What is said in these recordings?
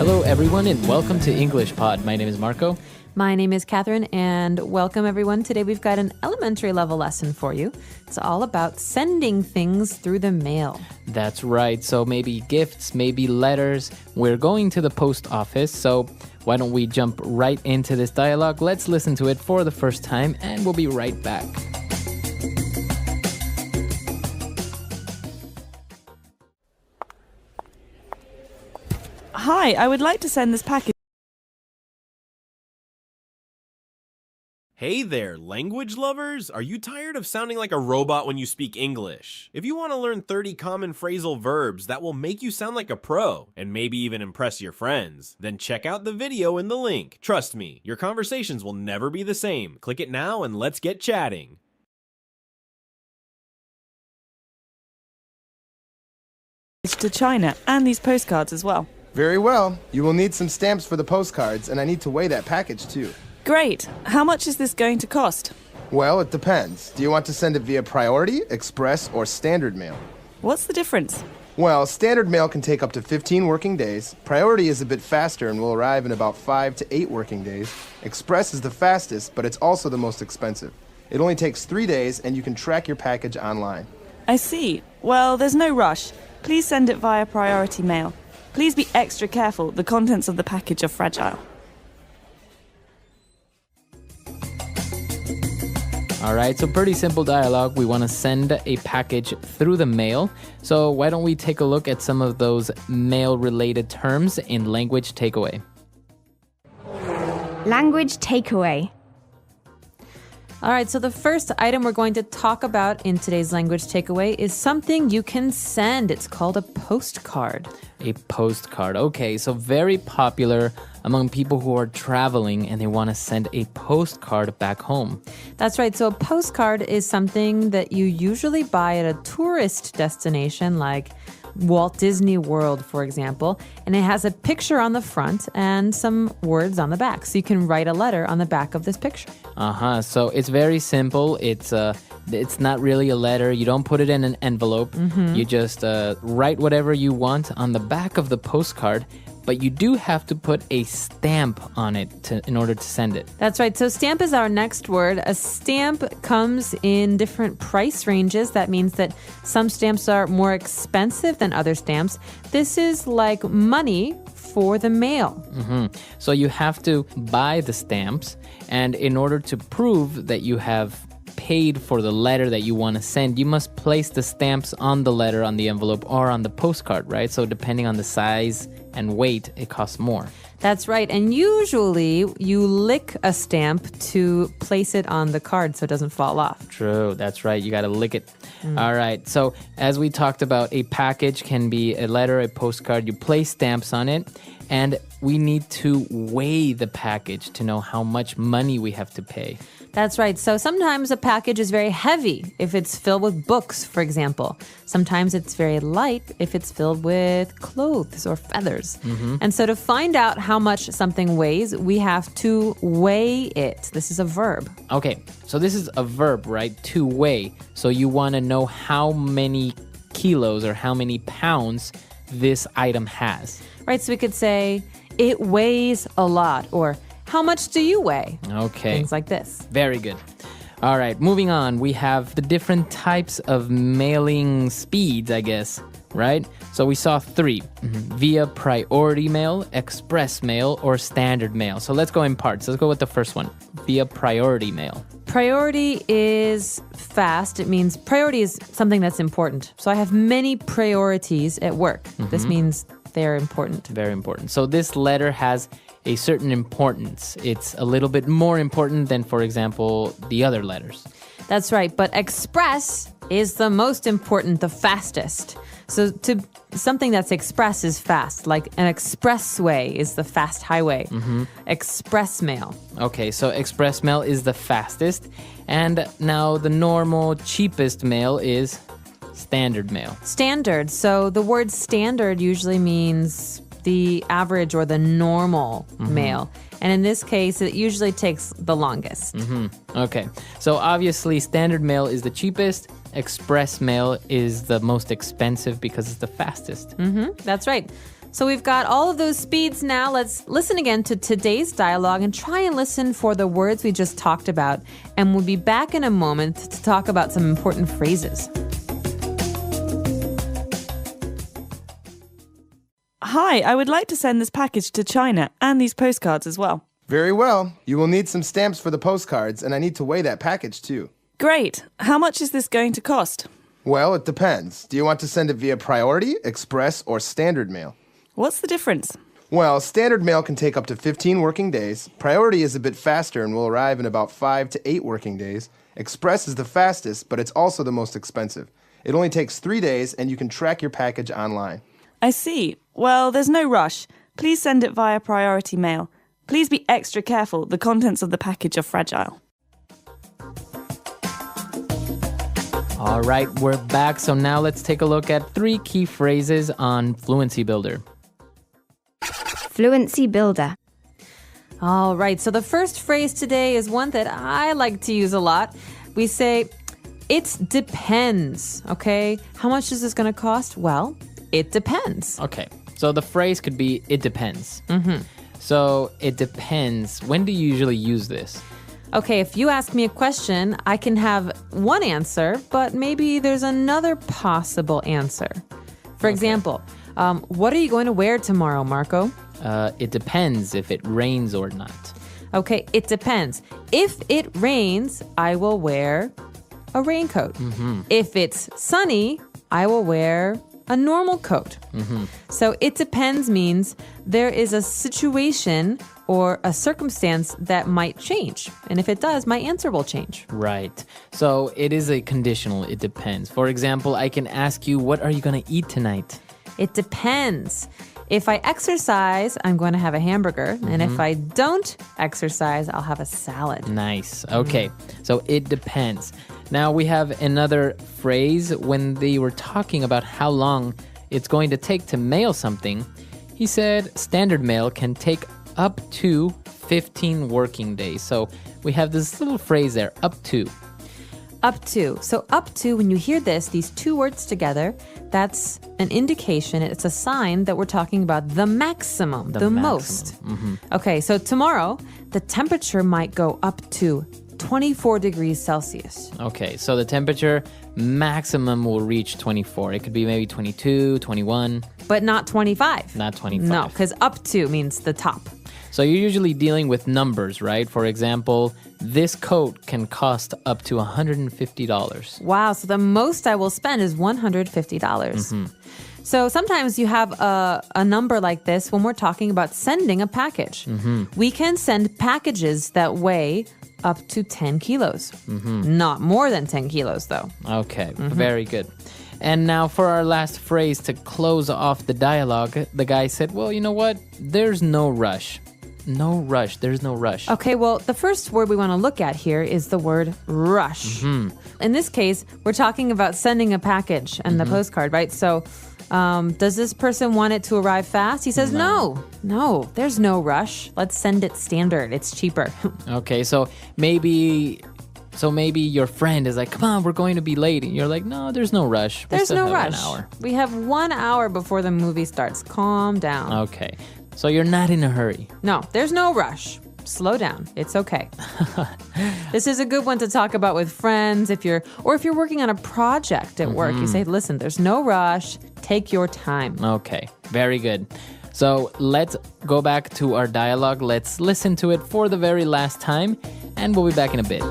Hello, everyone, and welcome to English Pod. My name is Marco. My name is Catherine, and welcome, everyone. Today we've got an elementary level lesson for you. It's all about sending things through the mail. That's right. So maybe gifts, maybe letters. We're going to the post office, so why don't we jump right into this dialogue? Let's listen to it for the first time, and we'll be right back. Hi, I would like to send this package. Hey there, language lovers! Are you tired of sounding like a robot when you speak English? If you want to learn 30 common phrasal verbs that will make you sound like a pro, and maybe even impress your friends, then check out the video in the link. Trust me, your conversations will never be the same. Click it now and let's get chatting. To China and these postcards as well. Very well. You will need some stamps for the postcards, and I need to weigh that package too. Great. How much is this going to cost? Well, it depends. Do you want to send it via priority, express, or standard mail? What's the difference? Well, standard mail can take up to 15 working days. Priority is a bit faster and will arrive in about 5 to 8 working days. Express is the fastest, but it's also the most expensive. It only takes 3 days, and you can track your package online. I see. Well, there's no rush. Please send it via priority mail. Please be extra careful. The contents of the package are fragile. All right, so pretty simple dialogue. We want to send a package through the mail. So why don't we take a look at some of those mail-related terms in Language Takeaway. Language takeaway. All right, so the first item we're going to talk about in today's language takeaway is something you can send. It's called a postcard. A postcard. Okay, so very popular among people who are traveling and they want to send a postcard back home. That's right. So a postcard is something that you usually buy at a tourist destination like Walt Disney World, for example, and it has a picture on the front and some words on the back. So you can write a letter on the back of this picture. So it's very simple. It's not really a letter. You don't put it in an envelope. You just write whatever you want on the back of the postcard, but you do have to put a stamp on it in order to send it. That's right. So stamp is our next word. A stamp comes in different price ranges. That means that some stamps are more expensive than other stamps. This is like money for the mail. So you have to buy the stamps, and in order to prove that you have paid for the letter that you want to send, you must place the stamps on the letter, on the envelope, or on the postcard, right? So depending on the size and weight, it costs more. That's right. And usually you lick a stamp to place it on the card so it doesn't fall off. True, that's right. You got to lick it. All right. So as we talked about, a package can be a letter, a postcard. You place stamps on it, and we need to weigh the package to know how much money we have to pay. That's right. So sometimes a package is very heavy if it's filled with books, for example. Sometimes it's very light if it's filled with clothes or feathers. And so to find out how much something weighs, we have to weigh it. This is a verb. Okay, so this is a verb, right? To weigh. So you want to know how many kilos or how many pounds this item has. Right, so we could say, it weighs a lot, or how much do you weigh? Okay. Things like this. Very good. All right, moving on. We have the different types of mailing speeds, I guess, right? So we saw 3, via priority mail, express mail, or standard mail. So let's go in parts. Let's go with the first one, via priority mail. Priority is fast. It means priority is something that's important. So I have many priorities at work. This means they're important. Very important. So this letter has a certain importance. It's a little bit more important than, for example, the other letters. That's right. But express is the most important, the fastest. So something that's express is fast, like an expressway is the fast highway. Express mail. Okay, so express mail is the fastest. And now the normal, cheapest mail is standard mail. Standard. So the word standard usually means the average or the normal mail. And in this case, it usually takes the longest. Okay, so obviously standard mail is the cheapest. Express mail is the most expensive because it's the fastest. That's right. So we've got all of those speeds now. Let's listen again to today's dialogue and try and listen for the words we just talked about. And we'll be back in a moment to talk about some important phrases. Hi, I would like to send this package to China and these postcards as well. Very well. You will need some stamps for the postcards, and I need to weigh that package too. Great. How much is this going to cost? Well, it depends. Do you want to send it via priority, express, or standard mail? What's the difference? Well, standard mail can take up to 15 working days. Priority is a bit faster and will arrive in about 5 to 8 working days. Express is the fastest, but it's also the most expensive. It only takes 3 days, and you can track your package online. I see. Well, there's no rush. Please send it via priority mail. Please be extra careful. The contents of the package are fragile. All right, we're back. So now let's take a look at 3 key phrases on Fluency Builder. Fluency Builder. All right, so the first phrase today is one that I like to use a lot. We say, it depends, okay? How much is this going to cost? Well, it depends. Okay, so the phrase could be, it depends. So it depends. When do you usually use this? Okay, if you ask me a question, I can have one answer, but maybe there's another possible answer. For example, what are you going to wear tomorrow, Marco? It depends if it rains or not. Okay, it depends. If it rains, I will wear a raincoat. If it's sunny, I will wear a normal coat. So it depends means there is a situation or a circumstance that might change. And if it does, my answer will change. Right. So it is a conditional, it depends. For example, I can ask you, what are you going to eat tonight? It depends. If I exercise, I'm going to have a hamburger. And if I don't exercise, I'll have a salad. Nice. Okay. So it depends. Now we have another phrase when they were talking about how long it's going to take to mail something. He said standard mail can take up to 15 working days. So we have this little phrase there, up to. Up to. So up to, when you hear this, these 2 words together, that's an indication, it's a sign that we're talking about the maximum, the most. Okay, so tomorrow, the temperature might go up to 24 degrees Celsius. Okay, so the temperature maximum will reach 24. It could be maybe 22, 21. But not 25. Not 25. No, because up to means the top. So you're usually dealing with numbers, right? For example, this coat can cost up to $150. Wow, so the most I will spend is $150. So sometimes you have a number like this when we're talking about sending a package. We can send packages that weigh up to 10 kilos. Not more than 10 kilos, though. Okay, very good. And now for our last phrase to close off the dialogue, the guy said, well, you know what? There's no rush. No rush. There's no rush. Okay, well, the first word we want to look at here is the word rush. In this case, we're talking about sending a package and the postcard, right? So does this person want it to arrive fast? He says, no, there's no rush. Let's send it standard. It's cheaper. Okay, so maybe your friend is like, come on, we're going to be late. And you're like, no, there's no rush. We There's still no have rush. An hour. We have 1 hour before the movie starts. Calm down. Okay, so you're not in a hurry. No, there's no rush. Slow down. It's okay. This is a good one to talk about with friends if you're working on a project at work. You say, listen, there's no rush. Take your time. Okay, very good. So let's go back to our dialogue. Let's listen to it for the very last time, and we'll be back in a bit.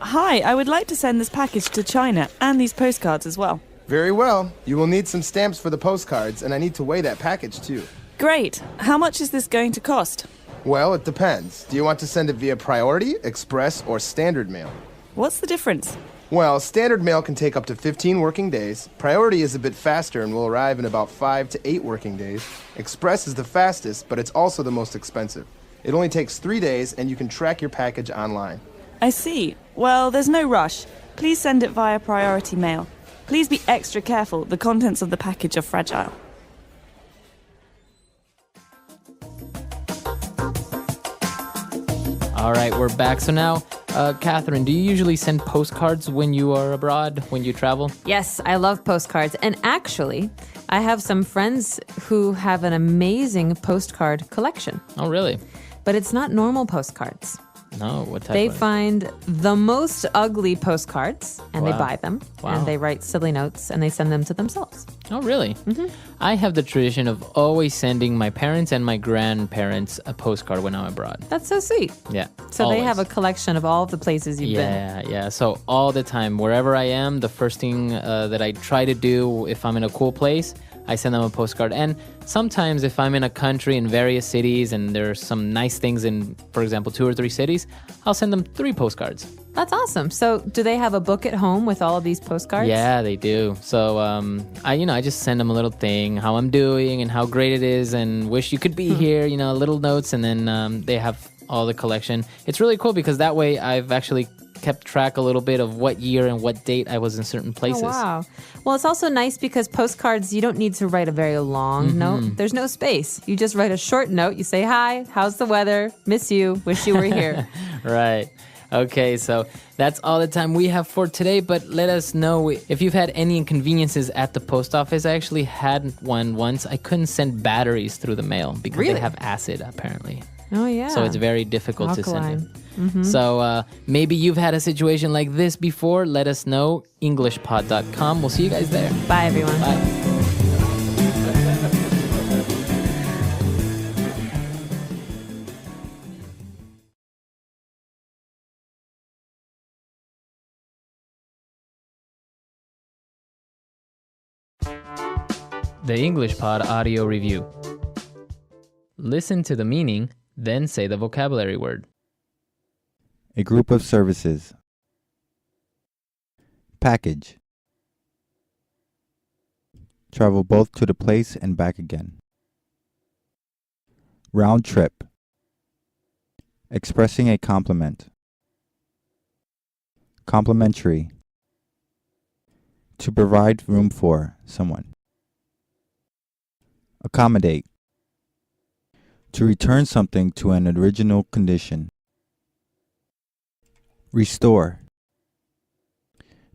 Hi, I would like to send this package to China and these postcards as well. Very well. You will need some stamps for the postcards, and I need to weigh that package too. Great. How much is this going to cost? Well, it depends. Do you want to send it via priority, express, or standard mail? What's the difference? Well, standard mail can take up to 15 working days. Priority is a bit faster and will arrive in about 5 to 8 working days. Express is the fastest, but it's also the most expensive. It only takes 3 days, and you can track your package online. I see. Well, there's no rush. Please send it via priority mail. Please be extra careful. The contents of the package are fragile. All right, we're back. So now Catherine, do you usually send postcards when you are abroad, when you travel? Yes, I love postcards. And actually, I have some friends who have an amazing postcard collection. Oh, really? But it's not normal postcards. No, what type They of... find the most ugly postcards and they Wow. buy them. Wow. And they write silly notes and they send them to themselves. Oh, really? I have the tradition of always sending my parents and my grandparents a postcard when I'm abroad. That's so sweet. Yeah. So they always. have a collection of all of the places you've been. Yeah. So all the time, wherever I am, the first thing that I try to do if I'm in a cool place, I send them a postcard. And sometimes if I'm in a country in various cities and there's some nice things in, for example, 2 or 3 cities, I'll send them 3 postcards. That's awesome. So do they have a book at home with all of these postcards? Yeah, they do. So I just send them a little thing, how I'm doing and how great it is and wish you could be here, little notes. And then they have all the collection. It's really cool because that way I've actually kept track a little bit of what year and what date I was in certain places. Oh, wow. Well, it's also nice because postcards, you don't need to write a very long note. There's no space. You just write a short note. You say, hi, how's the weather? Miss you. Wish you were here. Right. Okay, so that's all the time we have for today, but let us know if you've had any inconveniences at the post office. I actually had one once. I couldn't send batteries through the mail because Really? they have acid, apparently. Oh, yeah. So it's very difficult to send Alkaline. them. So maybe you've had a situation like this before. Let us know. EnglishPod.com. We'll see you guys there. Bye, everyone. Bye. The English Pod Audio Review. Listen to the meaning, then say the vocabulary word. A group of services. Package. Travel both to the place and back again. Round trip. Expressing a compliment. Complimentary. To provide room for someone. Accommodate. To return something to an original condition. Restore.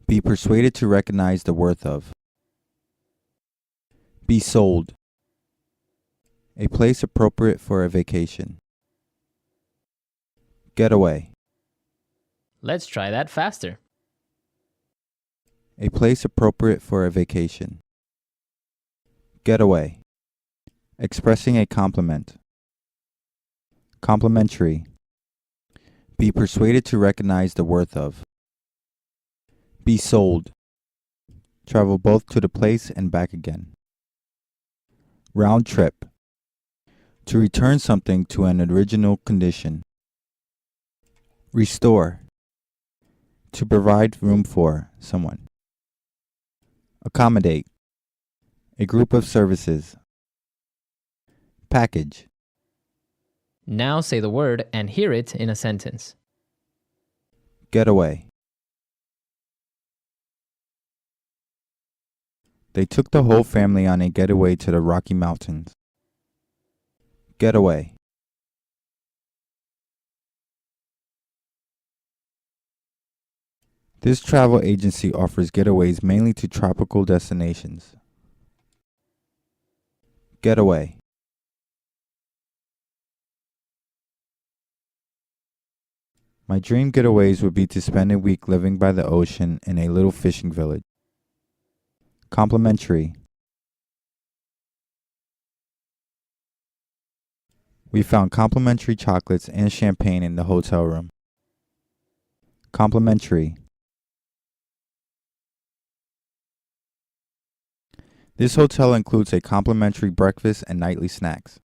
Be persuaded to recognize the worth of. Be sold. A place appropriate for a vacation. Getaway. Let's try that faster. A place appropriate for a vacation. Getaway. Expressing a compliment. Complimentary. Be persuaded to recognize the worth of. Be sold. Travel both to the place and back again. Round trip. To return something to an original condition. Restore. To provide room for someone. Accommodate. A group of services. Package. Now say the word and hear it in a sentence. Getaway. They took the whole family on a getaway to the Rocky Mountains. Getaway. This travel agency offers getaways mainly to tropical destinations. Getaway. My dream getaways would be to spend a week living by the ocean in a little fishing village. Complimentary. We found complimentary chocolates and champagne in the hotel room. Complimentary. This hotel includes a complimentary breakfast and nightly snacks.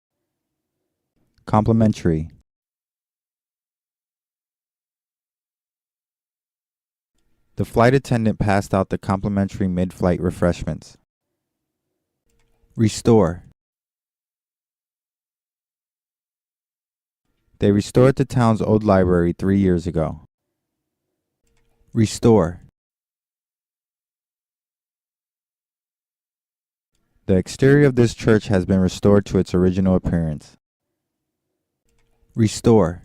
Complimentary. The flight attendant passed out the complimentary mid-flight refreshments. Restore. They restored the town's old library 3 years ago. Restore. The exterior of this church has been restored to its original appearance. Restore.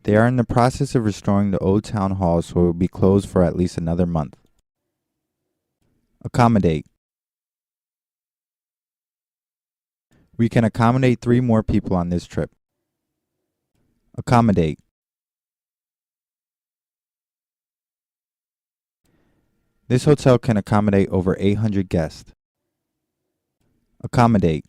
They are in the process of restoring the old town hall, so it will be closed for at least another month. Accommodate. We can accommodate 3 more people on this trip. Accommodate. This hotel can accommodate over 800 guests. Accommodate.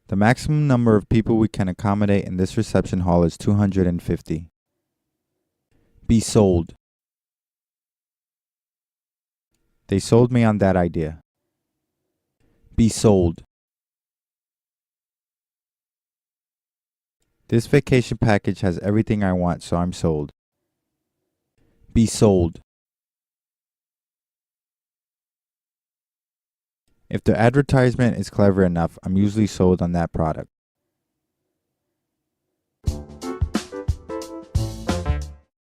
The maximum number of people we can accommodate in this reception hall is 250. Be sold. They sold me on that idea. Be sold. This vacation package has everything I want, so I'm sold. Be sold. If the advertisement is clever enough, I'm usually sold on that product.